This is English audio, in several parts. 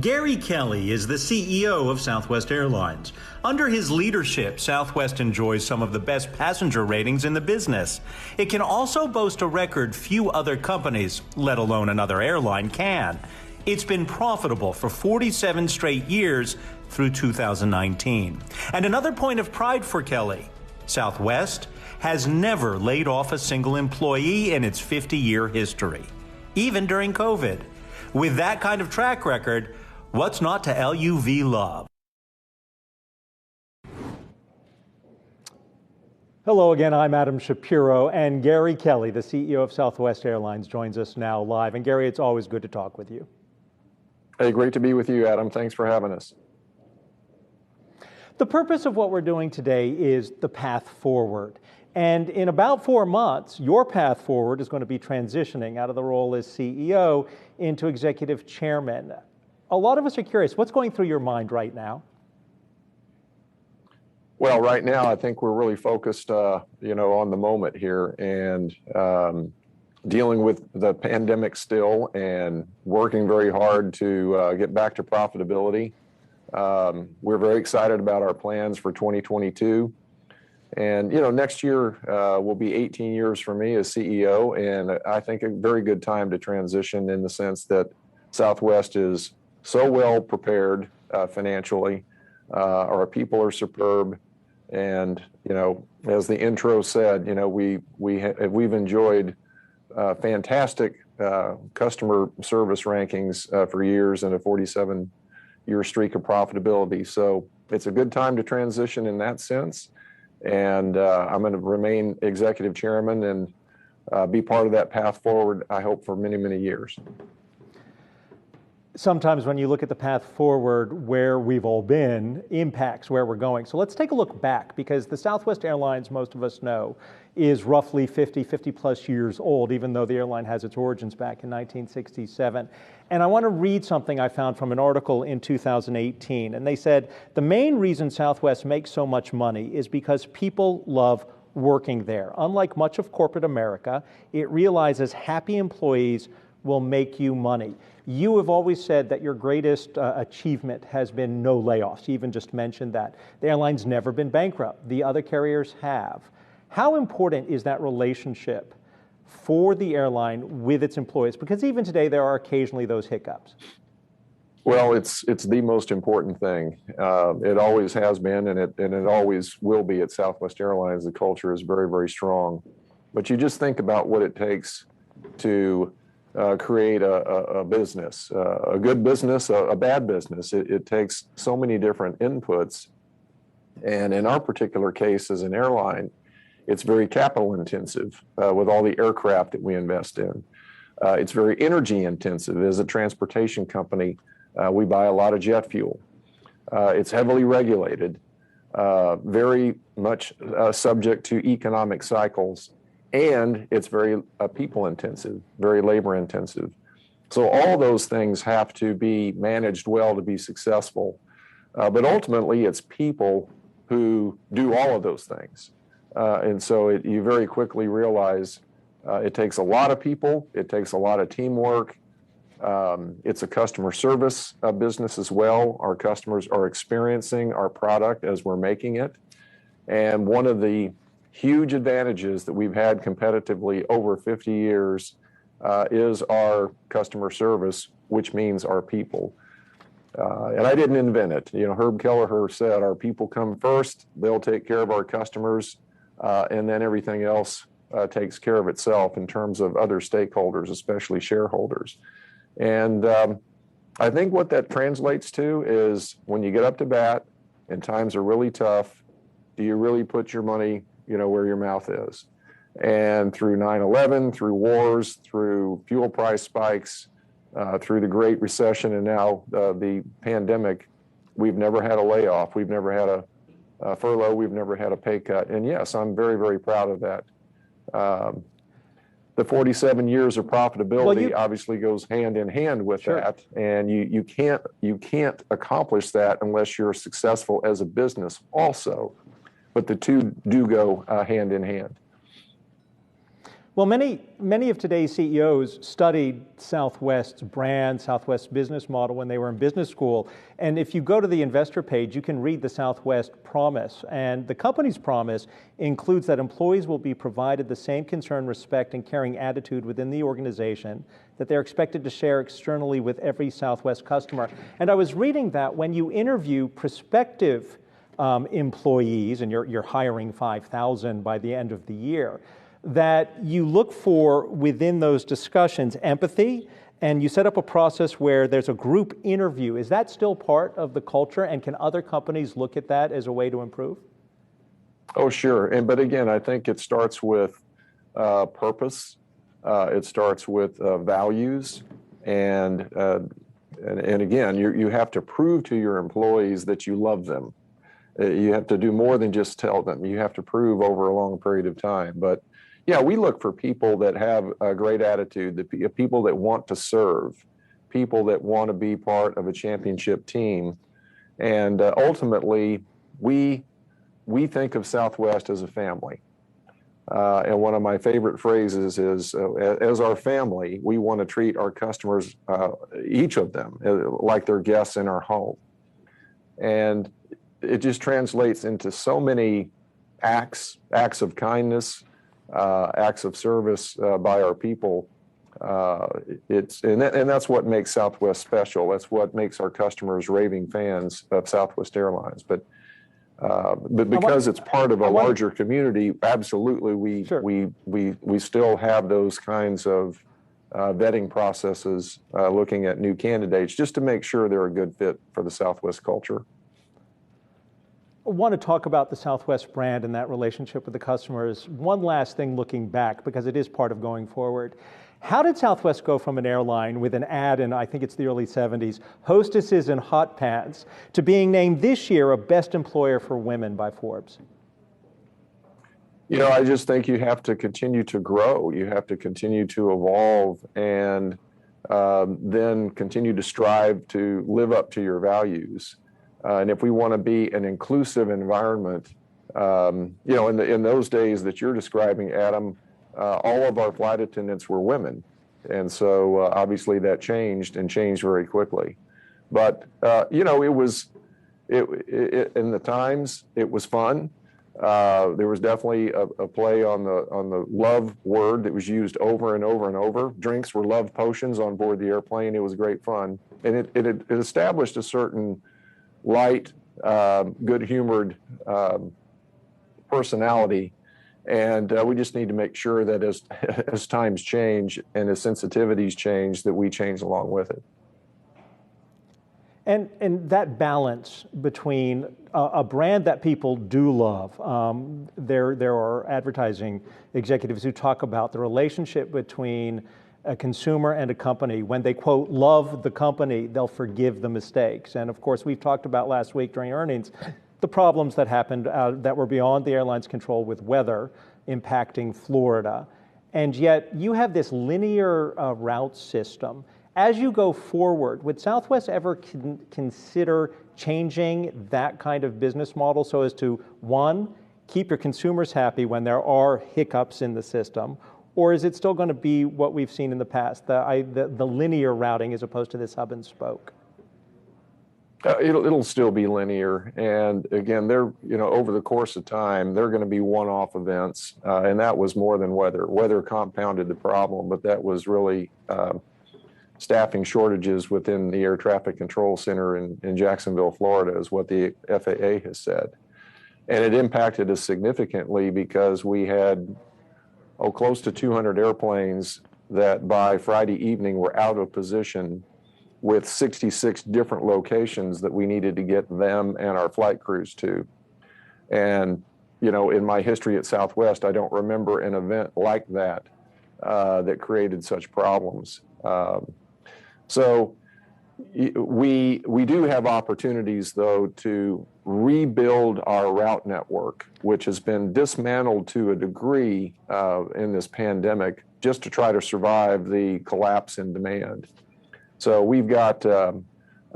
Gary Kelly is the CEO of Southwest Airlines. Under his leadership, Southwest enjoys some of the best passenger ratings in the business. It can also boast a record few other companies, let alone another airline, can. It's been profitable for 47 straight years through 2019. And another point of pride for Kelly, Southwest has never laid off a single employee in its 50-year history, even during COVID. With that kind of track record, what's not to LUV love? Hello again, I'm Adam Shapiro, and Gary Kelly, the CEO of Southwest Airlines, joins us now live. And Gary, it's always good to talk with you. Hey, great to be with you, Adam. Thanks for having us. The purpose of what we're doing today is the path forward. And in about 4 months, your path forward is going to be transitioning out of the role as CEO into executive chairman. A lot of us are curious, what's going through your mind right now? Well, right now, I think we're really focused, on the moment here and dealing with the pandemic still and working very hard to get back to profitability. We're very excited about our plans for 2022. And, next year will be 18 years for me as CEO, and I think a very good time to transition in the sense that Southwest is so well prepared financially. Our people are superb. And, as the intro said, we've enjoyed fantastic customer service rankings for years and a 47-year streak of profitability. So it's a good time to transition in that sense. And I'm going to remain executive chairman and be part of that path forward, I hope, for many, many years. Sometimes when you look at the path forward, where we've all been impacts where we're going. So let's take a look back, because the Southwest Airlines, most of us know, is roughly 50 plus years old, even though the airline has its origins back in 1967. And I want to read something I found from an article in 2018. And they said, the main reason Southwest makes so much money is because people love working there. Unlike much of corporate America, it realizes happy employees will make you money. You have always said that your greatest achievement has been no layoffs. You even just mentioned that. The airline's never been bankrupt. The other carriers have. How important is that relationship for the airline with its employees? Because even today, there are occasionally those hiccups. Well, it's the most important thing. It always has been, and it always will be at Southwest Airlines. The culture is very, very strong. But you just think about what it takes to create a business, a good business, a bad business. It takes so many different inputs. And in our particular case as an airline, it's very capital intensive with all the aircraft that we invest in. It's very energy intensive. As a transportation company, we buy a lot of jet fuel. It's heavily regulated, very much subject to economic cycles. And it's very people intensive, very labor intensive. So all those things have to be managed well to be successful. But ultimately, it's people who do all of those things. And so you very quickly realize it takes a lot of people. It takes a lot of teamwork. It's a customer service business as well. Our customers are experiencing our product as we're making it. And one of the huge advantages that we've had competitively over 50 years is our customer service, which means our people. And I didn't invent it. Herb Kelleher said, our people come first, they'll take care of our customers, and then everything else takes care of itself in terms of other stakeholders, especially shareholders. And I think what that translates to is when you get up to bat and times are really tough, do you really put your money where your mouth is? And through 9/11, through wars, through fuel price spikes, through the Great Recession, and now the pandemic, we've never had a layoff. We've never had a furlough. We've never had a pay cut. And yes, I'm very, very proud of that. The 47 years of profitability obviously goes hand in hand with that. And you can't accomplish that unless you're successful as a business also. But the two do go hand in hand. Well, many of today's CEOs studied Southwest's brand, Southwest's business model when they were in business school. And if you go to the investor page, you can read the Southwest promise. And the company's promise includes that employees will be provided the same concern, respect, and caring attitude within the organization that they're expected to share externally with every Southwest customer. And I was reading that when you interview prospective employees, and you're hiring 5,000 by the end of the year, that you look for within those discussions empathy, and you set up a process where there's a group interview. Is that still part of the culture, and can other companies look at that as a way to improve? Oh, sure. But again, I think it starts with purpose. It starts with values, and again, you have to prove to your employees that you love them. You have to do more than just tell them. You have to prove over a long period of time. But yeah, we look for people that have a great attitude, people that want to serve, people that want to be part of a championship team. And ultimately, we think of Southwest as a family. And one of my favorite phrases is, as our family, we want to treat our customers, each of them, like they're guests in our home. And it just translates into so many acts of kindness, acts of service by our people. And that's what makes Southwest special. That's what makes our customers raving fans of Southwest Airlines. But because it's part of a larger community, absolutely, we still have those kinds of vetting processes, looking at new candidates just to make sure they're a good fit for the Southwest culture. I want to talk about the Southwest brand and that relationship with the customers. One last thing looking back, because it is part of going forward. How did Southwest go from an airline with an ad in, I think it's the early 70s, hostesses in hot pants, to being named this year a best employer for women by Forbes? You know, I just think you have to continue to grow. You have to continue to evolve, and then continue to strive to live up to your values. And if we want to be an inclusive environment, you know, in those days that you're describing, Adam, all of our flight attendants were women. And so obviously that changed, and changed very quickly. But, you know, in the times, it was fun. There was definitely a play on the love word that was used over and over and over. Drinks were love potions on board the airplane. It was great fun. And it established a certain light, good-humored personality, and we just need to make sure that as times change and as sensitivities change, that we change along with it. And that balance between a brand that people do love. There are advertising executives who talk about the relationship between a consumer and a company. When they, quote, love the company, they'll forgive the mistakes. And of course, we've talked about last week during earnings, the problems that happened that were beyond the airline's control with weather impacting Florida. And yet you have this linear route system. As you go forward, would Southwest ever consider changing that kind of business model so as to, one, keep your consumers happy when there are hiccups in the system, or is it still going to be what we've seen in the past, the linear routing as opposed to this hub and spoke? It'll still be linear, and again, over the course of time, they're going to be one-off events, and that was more than weather. Weather compounded the problem, but that was really staffing shortages within the Air Traffic Control Center in Jacksonville, Florida, is what the FAA has said, and it impacted us significantly because we had close to 200 airplanes that by Friday evening were out of position with 66 different locations that we needed to get them and our flight crews to. And, in my history at Southwest, I don't remember an event like that that created such problems. So we do have opportunities, though, to rebuild our route network, which has been dismantled to a degree in this pandemic, just to try to survive the collapse in demand. So we've got a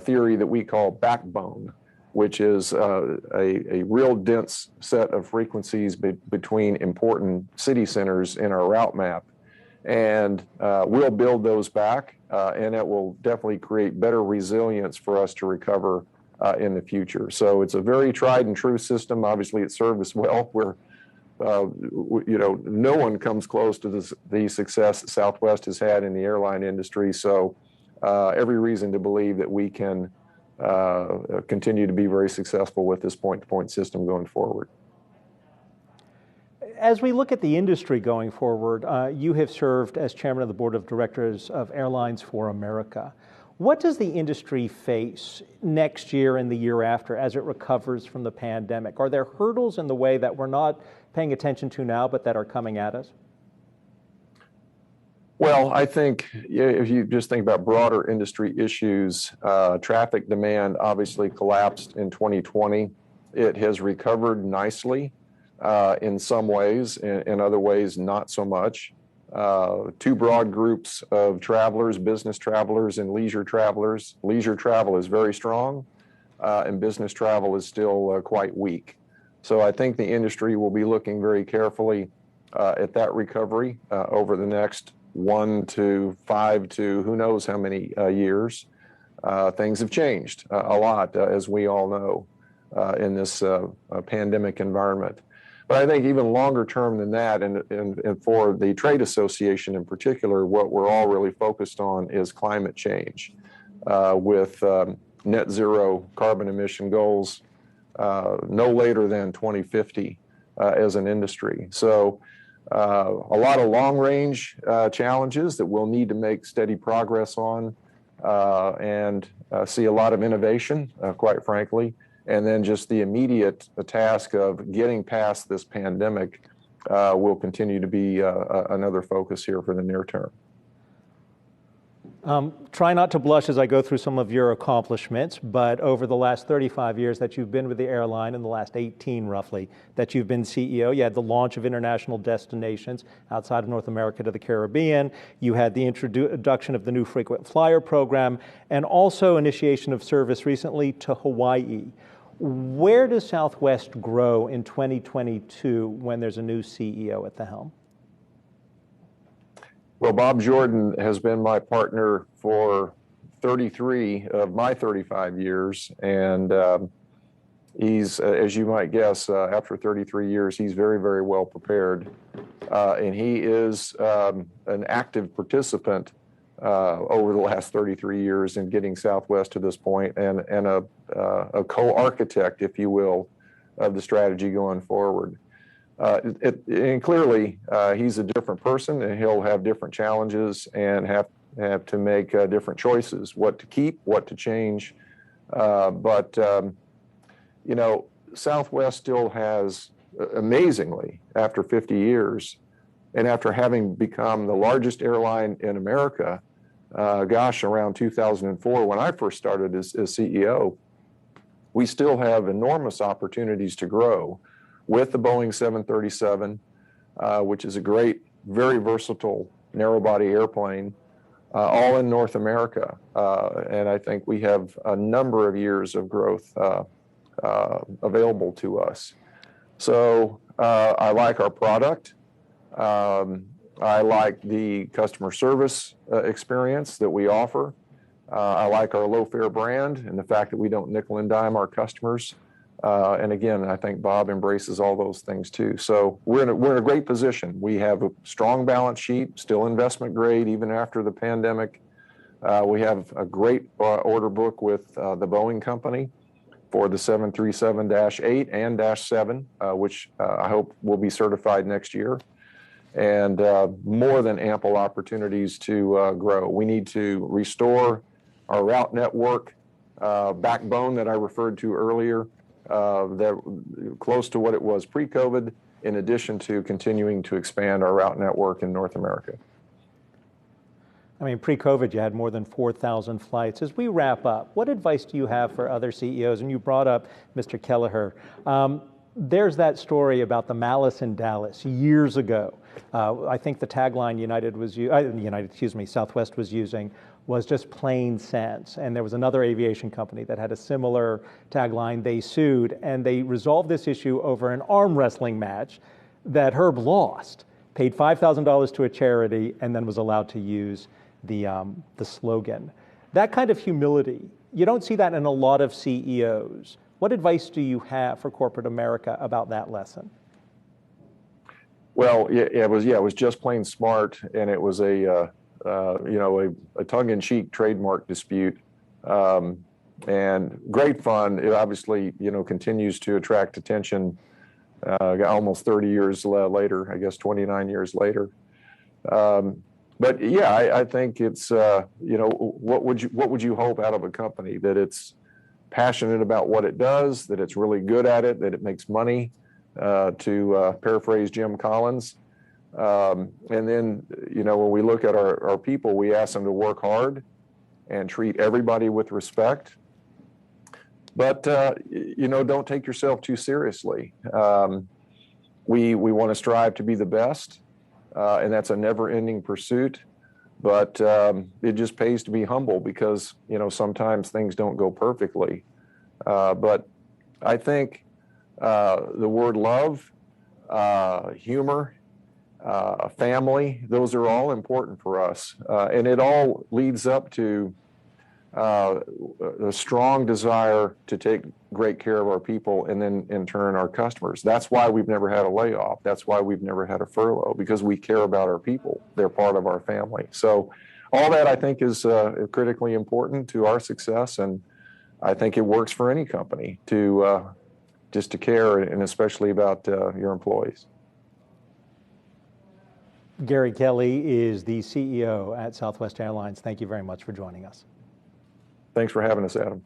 theory that we call backbone, which is a real dense set of frequencies between important city centers in our route map. And we'll build those back, and it will definitely create better resilience for us to recover in the future. So it's a very tried and true system. Obviously, it served us well. No one comes close to the success that Southwest has had in the airline industry. So every reason to believe that we can continue to be very successful with this point-to-point system going forward. As we look at the industry going forward, you have served as chairman of the board of directors of Airlines for America. What does the industry face next year and the year after as it recovers from the pandemic? Are there hurdles in the way that we're not paying attention to now, but that are coming at us? Well, I think if you just think about broader industry issues, traffic demand obviously collapsed in 2020. It has recovered nicely in some ways, in other ways, not so much. Two broad groups of travelers, business travelers and leisure travelers. Leisure travel is very strong, and business travel is still quite weak. So I think the industry will be looking very carefully at that recovery over the next 1 to 5 to who knows how many years. Things have changed a lot, as we all know, in this pandemic environment. But I think even longer term than that, and for the trade association in particular, what we're all really focused on is climate change with net zero carbon emission goals no later than 2050 as an industry. So a lot of long range challenges that we'll need to make steady progress on and see a lot of innovation, quite frankly. And then just the immediate task of getting past this pandemic will continue to be another focus here for the near term. Try not to blush as I go through some of your accomplishments, but over the last 35 years that you've been with the airline, and the last 18 roughly that you've been CEO, you had the launch of international destinations outside of North America to the Caribbean. You had the introduction of the new frequent flyer program, and also initiation of service recently to Hawaii. Where does Southwest grow in 2022 when there's a new CEO at the helm? Well, Bob Jordan has been my partner for 33 of my 35 years. And he's, as you might guess, after 33 years, he's very, very well prepared. And he is an active participant over the last 33 years in getting Southwest to this point, and a co-architect, if you will, of the strategy going forward. And clearly, he's a different person, and he'll have different challenges and have to make different choices, what to keep, what to change. But Southwest still has, amazingly, after 50 years, and after having become the largest airline in America, around 2004, when I first started as CEO, we still have enormous opportunities to grow with the Boeing 737, which is a great, very versatile narrow-body airplane, all in North America. And I think we have a number of years of growth available to us. So I like our product. I like the customer service experience that we offer. I like our low-fare brand and the fact that we don't nickel and dime our customers. And again, I think Bob embraces all those things too. So we're in a great position. We have a strong balance sheet, still investment grade even after the pandemic. We have a great order book with the Boeing company for the 737-8 and -7, which I hope will be certified next year. And more than ample opportunities to grow. We need to restore our route network backbone that I referred to earlier, that close to what it was pre-COVID, in addition to continuing to expand our route network in North America. I mean, pre-COVID, you had more than 4,000 flights. As we wrap up, what advice do you have for other CEOs? And you brought up Mr. Kelleher. There's that story about the malice in Dallas years ago. I think the tagline Southwest was using was just plain sense. And there was another aviation company that had a similar tagline. They sued, and they resolved this issue over an arm wrestling match that Herb lost, paid $5,000 to a charity, and then was allowed to use the slogan. That kind of humility, you don't see that in a lot of CEOs. What advice do you have for corporate America about that lesson? Well, it was just plain smart, and it was a tongue-in-cheek trademark dispute, and great fun. It obviously, continues to attract attention. Almost 30 years later, I guess 29 years later. But yeah, I think it's what would you hope out of a company? That it's passionate about what it does, that it's really good at it, that it makes money. To paraphrase Jim Collins. And then, when we look at our people, we ask them to work hard and treat everybody with respect. But, don't take yourself too seriously. We want to strive to be the best, and that's a never-ending pursuit. But it just pays to be humble because, sometimes things don't go perfectly. But I think the word love, humor, family, those are all important for us. And it all leads up to a strong desire to take great care of our people and then in turn our customers. That's why we've never had a layoff. That's why we've never had a furlough, because we care about our people. They're part of our family. So all that I think is critically important to our success. And I think it works for any company to just to care, and especially about your employees. Gary Kelly is the CEO at Southwest Airlines. Thank you very much for joining us. Thanks for having us, Adam.